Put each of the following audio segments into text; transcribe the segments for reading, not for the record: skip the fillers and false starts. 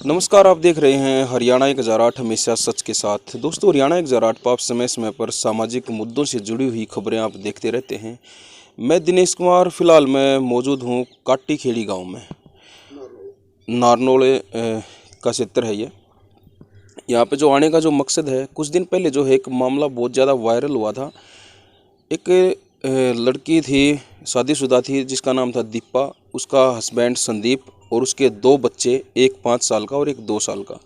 नमस्कार, आप देख रहे हैं हरियाणा 1008 हमेशा सच के साथ। दोस्तों, हरियाणा 1008 पर आप समय समय पर सामाजिक मुद्दों से जुड़ी हुई खबरें आप देखते रहते हैं। मैं दिनेश कुमार, फिलहाल मैं मौजूद हूं काटी खेड़ी गांव में। नारनौल का क्षेत्र है ये। यहाँ पे जो आने का जो मकसद है, कुछ दिन पहले जो है एक मामला बहुत ज़्यादा वायरल हुआ था। एक लड़की थी, शादीशुदा थी, जिसका नाम था दीपा, उसका हस्बैंड संदीप और उसके दो बच्चे, एक 5 साल का और एक 2 साल का।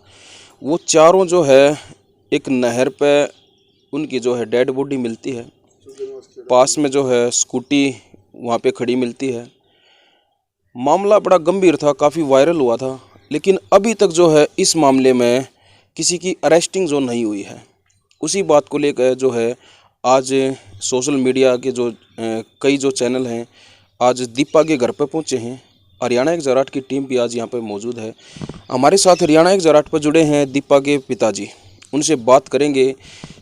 वो चारों जो है एक नहर पे उनकी जो है डेड बॉडी मिलती है। पास में जो है स्कूटी वहाँ पे खड़ी मिलती है। मामला बड़ा गंभीर था, काफ़ी वायरल हुआ था, लेकिन अभी तक जो है इस मामले में किसी की अरेस्टिंग जो नहीं हुई है। उसी बात को लेकर जो है आज सोशल मीडिया के जो कई जो चैनल हैं आज दीपा के घर पर पहुँचे हैं। हरियाणा 1008 की टीम भी आज यहाँ पर मौजूद है। हमारे साथ हरियाणा 1008 पर जुड़े हैं दीपा के पिताजी। उनसे बात करेंगे।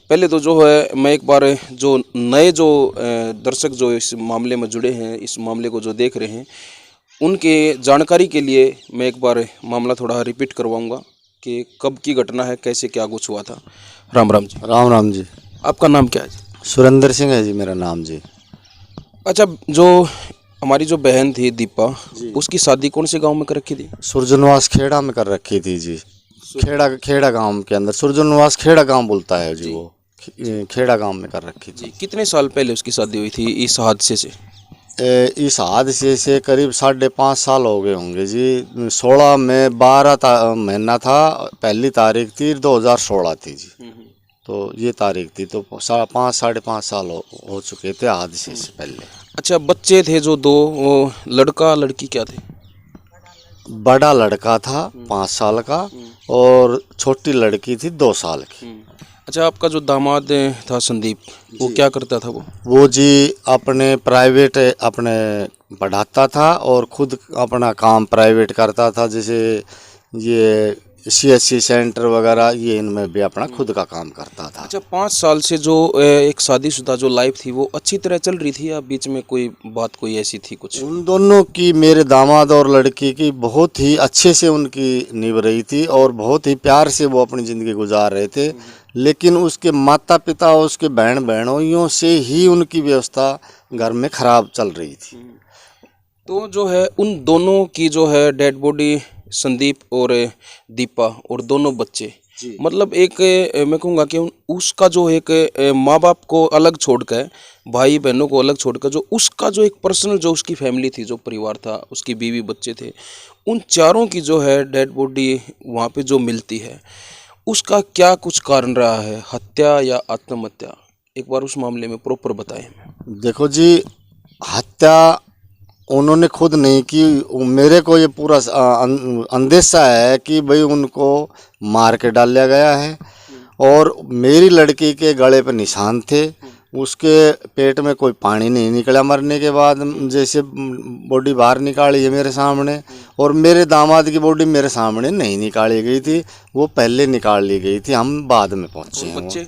पहले तो जो है मैं एक बार जो नए जो दर्शक जो इस मामले में जुड़े हैं, इस मामले को जो देख रहे हैं, उनके जानकारी के लिए मैं एक बार मामला थोड़ा रिपीट करवाऊँगा कि कब की घटना है, कैसे क्या कुछ हुआ था। राम राम जी। राम राम जी। आपका नाम क्या है जी? सुरेंद्र सिंह है जी मेरा नाम जी। अच्छा, जो हमारी जो बहन थी दीपा, उसकी शादी कौन से गांव में कर रखी थी? सुरजनवास खेड़ा में कर रखी थी जी। खेड़ा गांव के अंदर सुरजनवास खेड़ा गांव बोलता है जी। वो खेड़ा गांव में कर रखी थी। कितने साल पहले उसकी शादी हुई थी इस हादसे से? इस हादसे से करीब 5.5 साल हो गए होंगे जी। 16 में 12 महीना था, पहली तारीख थी 2016 थी जी। तो ये तारीख थी, तो 5.5 साल हो चुके थे हादसे से पहले। अच्छा, बच्चे थे जो दो, वो लड़का लड़की क्या थे? बड़ा लड़का था 5 साल का और छोटी लड़की थी 2 साल की। अच्छा, आपका जो दामाद था संदीप, वो क्या करता था? वो जी अपने प्राइवेट अपने पढ़ाता था और खुद अपना काम प्राइवेट करता था, जैसे ये CSC सेंटर वगैरह, ये इनमें भी अपना खुद का काम करता था। अच्छा, 5 साल से जो एक शादीशुदा जो लाइफ थी वो अच्छी तरह चल रही थी या बीच में कोई बात कोई ऐसी थी कुछ? उन दोनों की, मेरे दामाद और लड़की की, बहुत ही अच्छे से उनकी निभ रही थी और बहुत ही प्यार से वो अपनी ज़िंदगी गुजार रहे थे। लेकिन उसके माता पिता और उसके बहन बहनोइयों से ही उनकी व्यवस्था घर में ख़राब चल रही थी। तो जो है उन दोनों की जो है डेड बॉडी, संदीप और दीपा और दोनों बच्चे, मतलब एक मैं कहूँगा कि उसका जो एक माँ बाप को अलग छोड़कर, भाई बहनों को अलग छोड़कर, जो उसका जो एक पर्सनल जो उसकी फैमिली थी, जो परिवार था, उसकी बीवी बच्चे थे, उन चारों की जो है डेड बॉडी वहाँ पे जो मिलती है, उसका क्या कुछ कारण रहा है, हत्या या आत्महत्या? एक बार उस मामले में प्रॉपर बताएं। देखो जी, हत्या उन्होंने खुद नहीं की। मेरे को ये पूरा अंदेशा है कि भाई उनको मार के डाल दिया गया है। और मेरी लड़की के गले पर निशान थे, उसके पेट में कोई पानी नहीं निकला मरने के बाद। जैसे बॉडी बाहर निकाली है मेरे सामने, और मेरे दामाद की बॉडी मेरे सामने नहीं निकाली गई थी, वो पहले निकाल ली गई थी, हम बाद में पहुँचे हैं।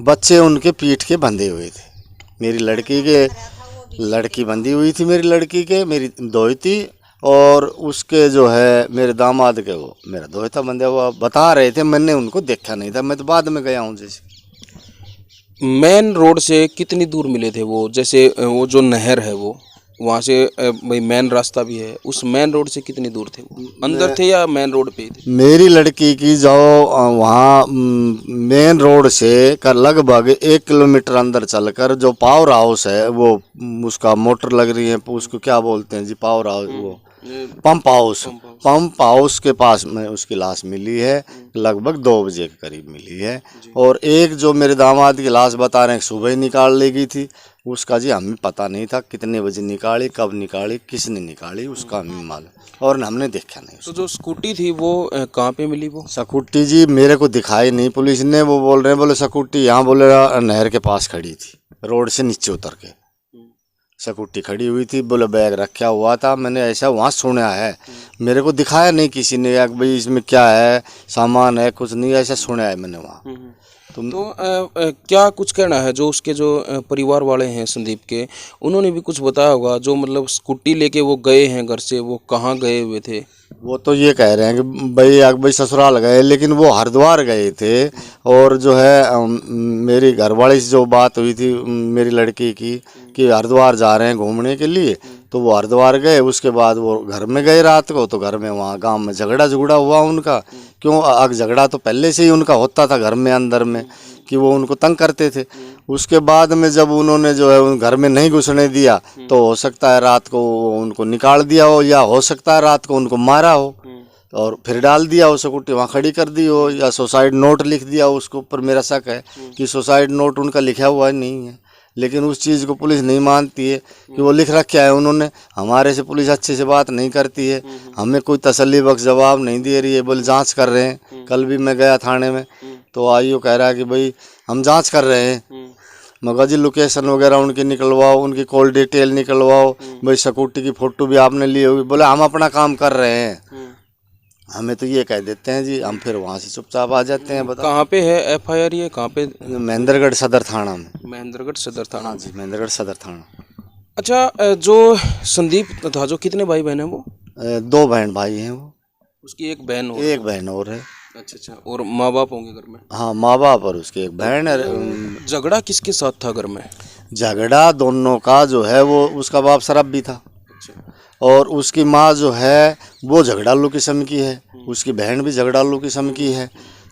बच्चे उनके पीठ के बंधे हुए थे। मेरी लड़की के लड़की बंधी हुई थी, मेरी लड़की के, मेरी दोहती, और उसके जो है मेरे दामाद के, वो मेरा दोहता बंधे हुआ। बता रहे थे, मैंने उनको देखा नहीं था, मैं तो बाद में गया हूँ। जैसे मेन रोड से कितनी दूर मिले थे वो? जैसे वो जो नहर है वो वहाँ से भाई मेन रास्ता भी है, उस मेन रोड से कितनी दूर थे वो? अंदर थे या मेन रोड पे ही थे? मेरी लड़की की जो वहाँ मेन रोड से कर लगभग 1 किलोमीटर अंदर चलकर जो पावर हाउस है, वो उसका मोटर लग रही है, उसको क्या बोलते हैं जी, पावर हाउस, वो पंप हाउस के पास में उसकी लाश मिली है। लगभग 2 बजे के करीब मिली है। और एक जो मेरे दामाद की लाश बता रहे हैं सुबह ही निकाल ली गई थी, उसका जी हमें पता नहीं था कितने बजे निकाली, कब निकाली, किसने निकाली, उसका हमें मालूम, और हमने देखा नहीं। तो जो स्कूटी थी वो कहाँ पे मिली? वो स्कूटी जी मेरे को दिखाई नहीं पुलिस ने। वो बोल रहे हैं, बोले स्कूटी यहाँ, बोले नहर के पास खड़ी थी, रोड से नीचे उतर के स्कूटी खड़ी हुई थी। बोले बैग रखा हुआ था, मैंने ऐसा वहाँ सुना है, मेरे को दिखाया नहीं किसी ने, भाई इसमें क्या है, सामान है, कुछ नहीं, ऐसा सुना है मैंने वहाँ। तो क्या कुछ कहना है जो उसके जो परिवार वाले हैं संदीप के, उन्होंने भी कुछ बताया होगा जो मतलब स्कूटी लेके वो गए हैं घर से, वो कहाँ गए हुए थे? वो तो ये कह रहे हैं कि भाई ससुराल गए, लेकिन वो हरिद्वार गए थे। और जो है मेरी घरवाली से जो बात हुई थी मेरी लड़की की कि हरिद्वार जा रहे हैं घूमने के लिए, तो वो हरिद्वार गए। उसके बाद वो घर में गए रात को, तो घर में वहाँ गांव में झगड़ा हुआ उनका। क्यों? आग झगड़ा तो पहले से ही उनका होता था घर में अंदर में, कि वो उनको तंग करते थे। उसके बाद में जब उन्होंने जो है उन घर में नहीं घुसने दिया, तो हो सकता है रात को उनको निकाल दिया हो, या हो सकता है रात को उनको मारा हो और फिर डाल दिया हो, सिक्योरिटी वहाँ खड़ी कर दी हो, या सुसाइड नोट लिख दिया हो। उसके ऊपर मेरा शक है कि सुसाइड नोट उनका लिखा हुआ नहीं है, लेकिन उस चीज़ को पुलिस नहीं मानती है कि वो लिख रखा है उन्होंने। हमारे से पुलिस अच्छे से बात नहीं करती है, हमें कोई तसल्ली बख्श जवाब नहीं दे रही है, बोले जांच कर रहे हैं। कल भी मैं गया थाने में, तो आईओ कह रहा है कि भाई हम जांच कर रहे हैं, मगर जी लोकेशन वगैरह उनकी निकलवाओ, उनकी कॉल डिटेल निकलवाओ, भाई सिक्योरिटी की फ़ोटो भी आपने ली होगी। बोले हम अपना काम कर रहे हैं। हमें तो ये कह देते हैं जी, हम फिर वहाँ से चुपचाप आ जाते हैं। बता कहाँ पे है FIR, ये कहाँ पे? महेंद्रगढ़ सदर थाना में। महेंद्रगढ़ सदर थाना। हाँ जी, महेंद्रगढ़ सदर थाना। अच्छा, जो संदीप था, जो कितने भाई बहन है वो? 2 बहन भाई हैं वो। उसकी एक बहन और? एक बहन और है। अच्छा, और माँ बाप होंगे घर में? हाँ, माँ बाप और उसकी एक बहन है। झगड़ा किसके साथ था घर में? झगड़ा दोनों का जो है, वो उसका बाप शराबी था, अच्छा। और उसकी माँ जो है वो झगड़ालू किस्म की है, उसकी बहन भी झगड़ालू किस्म की है।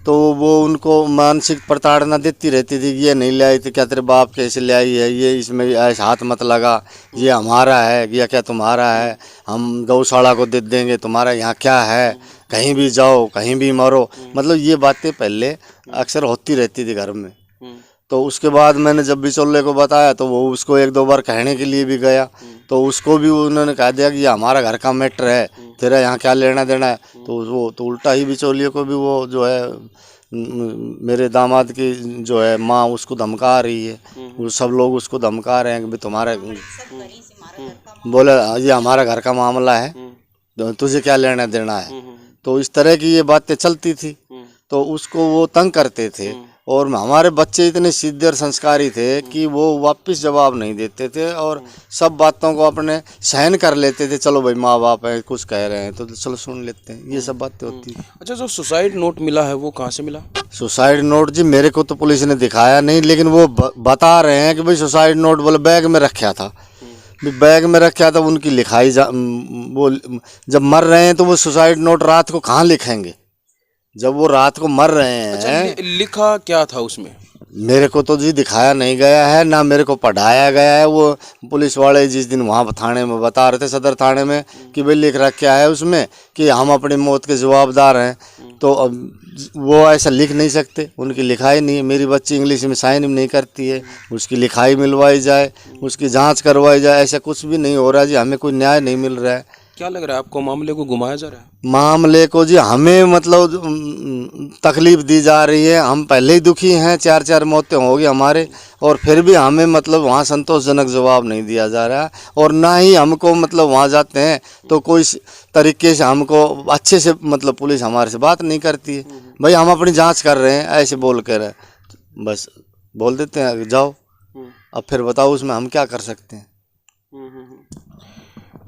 तो वो उनको मानसिक प्रताड़ना देती रहती थी, ये नहीं ले आई थी, क्या तेरे बाप कैसे ले आई है, ये इसमें ऐसे हाथ मत लगा, ये हमारा है या क्या तुम्हारा है, हम गौशाला को दे देंगे, तुम्हारा यहाँ क्या है, कहीं भी जाओ कहीं भी मरो। मतलब ये बातें पहले अक्सर होती रहती थी घर में। तो उसके बाद मैंने जब बिचौले को बताया, तो वो उसको 1-2 बार कहने के लिए भी गया, तो उसको भी उन्होंने कह दिया कि ये हमारा घर का मैटर है, तेरा यहाँ क्या लेना देना है। तो वो तो उल्टा ही बिचौलिए को भी वो जो है मेरे दामाद की जो है माँ उसको धमका रही है, वो सब लोग उसको धमका रहे हैं कि भाई तुम्हारा, बोले ये हमारा घर का मामला है, तो तुझे क्या लेना देना है। तो इस तरह की ये बातें चलती थी, तो उसको वो तंग करते थे। और हमारे बच्चे इतने सीधे और संस्कारी थे कि वो वापस जवाब नहीं देते थे, और सब बातों को अपने सहन कर लेते थे। चलो भाई माँ बाप है, कुछ कह रहे हैं तो चलो सुन लेते हैं, ये सब बातें होती हैं। अच्छा, जो सुसाइड नोट मिला है वो कहाँ से मिला? सुसाइड नोट जी मेरे को तो पुलिस ने दिखाया नहीं, लेकिन वो बता रहे हैं कि भाई सुसाइड नोट बोले बैग में रखा था। बैग में रखा था, उनकी लिखाई वो जब मर रहे हैं तो वो सुसाइड नोट रात को कहाँ लिखेंगे, जब वो रात को मर रहे हैं। अच्छा, लिखा क्या था उसमें? मेरे को तो जी दिखाया नहीं गया है, ना मेरे को पढ़ाया गया है। वो पुलिस वाले जिस दिन वहाँ थाने में बता रहे थे, सदर थाने में, कि भाई लिख रहा क्या है उसमें कि हम अपनी मौत के जवाबदार हैं। तो अब वो ऐसा लिख नहीं सकते, उनकी लिखाई नहीं है। मेरी बच्ची इंग्लिश में साइन भी नहीं करती है, उसकी लिखाई मिलवाई जाए, उसकी जांच करवाई जाए, ऐसा कुछ भी नहीं हो रहा जी। हमें कोई न्याय नहीं मिल रहा है। क्या लग रहा है आपको, मामले को घुमाया जा रहा है? मामले को जी हमें मतलब तकलीफ दी जा रही है। हम पहले ही दुखी हैं, 4 मौतें हो गई हमारे, और फिर भी हमें मतलब वहाँ संतोषजनक जवाब नहीं दिया जा रहा है। और ना ही हमको मतलब वहाँ जाते हैं तो कोई तरीके से हमको अच्छे से मतलब पुलिस हमारे से बात नहीं करती है। भाई हम अपनी जांच कर रहे हैं ऐसे बोल कर बस बोल देते हैं जाओ, अब फिर बताओ उसमें हम क्या कर सकते हैं।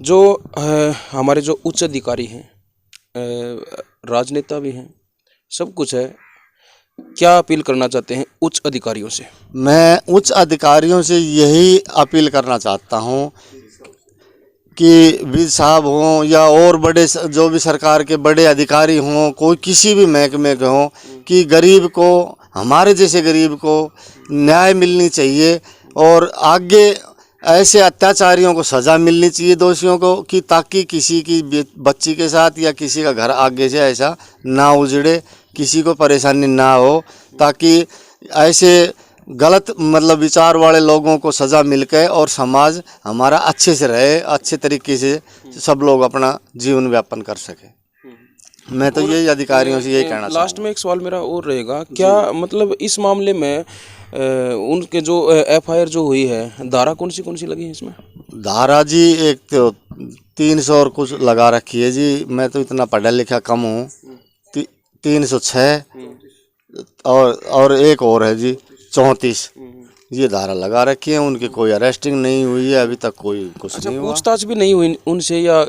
जो हमारे जो उच्च अधिकारी हैं, राजनेता भी हैं, सब कुछ है, क्या अपील करना चाहते हैं उच्च अधिकारियों से? मैं उच्च अधिकारियों से यही अपील करना चाहता हूँ कि विज साहब हों या और बड़े जो भी सरकार के बड़े अधिकारी हों, कोई किसी भी महकमे के हों, कि गरीब को, हमारे जैसे गरीब को न्याय मिलनी चाहिए, और आगे ऐसे अत्याचारियों को सज़ा मिलनी चाहिए, दोषियों को, कि ताकि किसी की बच्ची के साथ या किसी का घर आगे से ऐसा ना उजड़े, किसी को परेशानी ना हो, ताकि ऐसे गलत मतलब विचार वाले लोगों को सज़ा मिल के और समाज हमारा अच्छे से रहे, अच्छे तरीके से सब लोग अपना जीवन व्यापन कर सके। मैं तो यही अधिकारियों से यही कहना चाहूँगा। लास्ट में एक सवाल मेरा और रहेगा, क्या मतलब इस मामले में उनके जो FIR जो हुई है, धारा कौन सी लगी है इसमें? धारा जी एक तो 300 और कुछ लगा रखी है जी। मैं तो इतना पढ़ा लिखा कम हूँ। 306 और एक और है जी 34, ये धारा लगा रखी है। उनकी कोई अरेस्टिंग नहीं हुई है अभी तक, कोई कुछ अच्छा, नहीं हुआ। पूछताछ भी नहीं हुई उनसे या?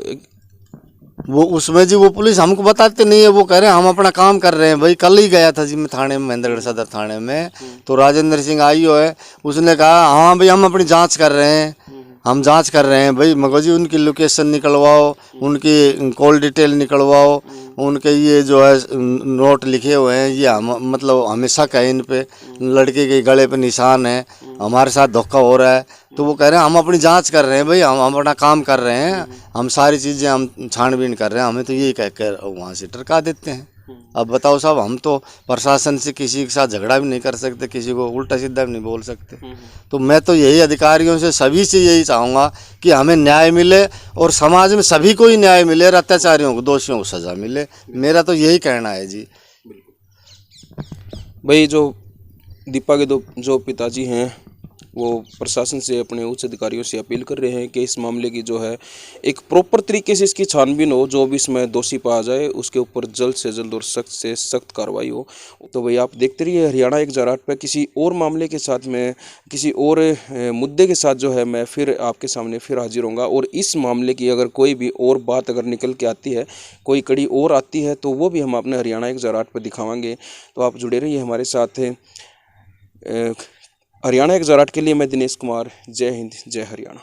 वो उसमें जी वो पुलिस हमको बताते नहीं है, वो कह रहे हैं हम अपना काम कर रहे हैं। भाई कल ही गया था जी मैं थाने में, महेंद्रगढ़ सदर थाने में, तो राजेंद्र सिंह आईओ है, उसने कहा हाँ भाई हम अपनी जांच कर रहे हैं, हम जांच कर रहे हैं। भाई मगर जी उनकी लोकेशन निकलवाओ, उनकी कॉल डिटेल निकलवाओ, उनके ये जो है नोट लिखे हुए हैं, ये हम मतलब हमेशा कहे इन पे, लड़के के गले पे निशान है, हमारे साथ धोखा हो रहा है। तो वो कह रहे हैं हम अपनी जांच कर रहे हैं भाई, हम अपना काम कर रहे हैं, हम सारी चीज़ें हम छानबीन कर रहे हैं। हमें तो यही कह कर वहाँ से टरका देते हैं। अब बताओ साहब, हम तो प्रशासन से किसी के साथ झगड़ा भी नहीं कर सकते, किसी को उल्टा सीधा भी नहीं बोल सकते। तो मैं तो यही अधिकारियों से, सभी से यही चाहूँगा कि हमें न्याय मिले और समाज में सभी को ही न्याय मिले और अत्याचारियों को, दोषियों को सज़ा मिले। मेरा तो यही कहना है जी। भाई जो दीपा के जो पिताजी हैं वो प्रशासन से, अपने उच्च अधिकारियों से अपील कर रहे हैं कि इस मामले की जो है एक प्रॉपर तरीके से इसकी छानबीन हो, जो भी इसमें दोषी पाया जाए उसके ऊपर जल्द से जल्द और सख्त से सख्त कार्रवाई हो। तो भाई आप देखते रहिए हरियाणा 1008 पे। किसी और मामले के साथ में, किसी और मुद्दे के साथ जो है मैं फिर आपके सामने फिर हाजिर होऊंगा। और इस मामले की अगर कोई भी और बात अगर निकल के आती है, कोई कड़ी और आती है, तो वो भी हम अपने हरियाणा 1008 पे दिखावांगे। तो आप जुड़े रहिए हमारे साथ। हरियाणा 1008 के लिए मैं दिनेश कुमार। जय हिंद, जय हरियाणा।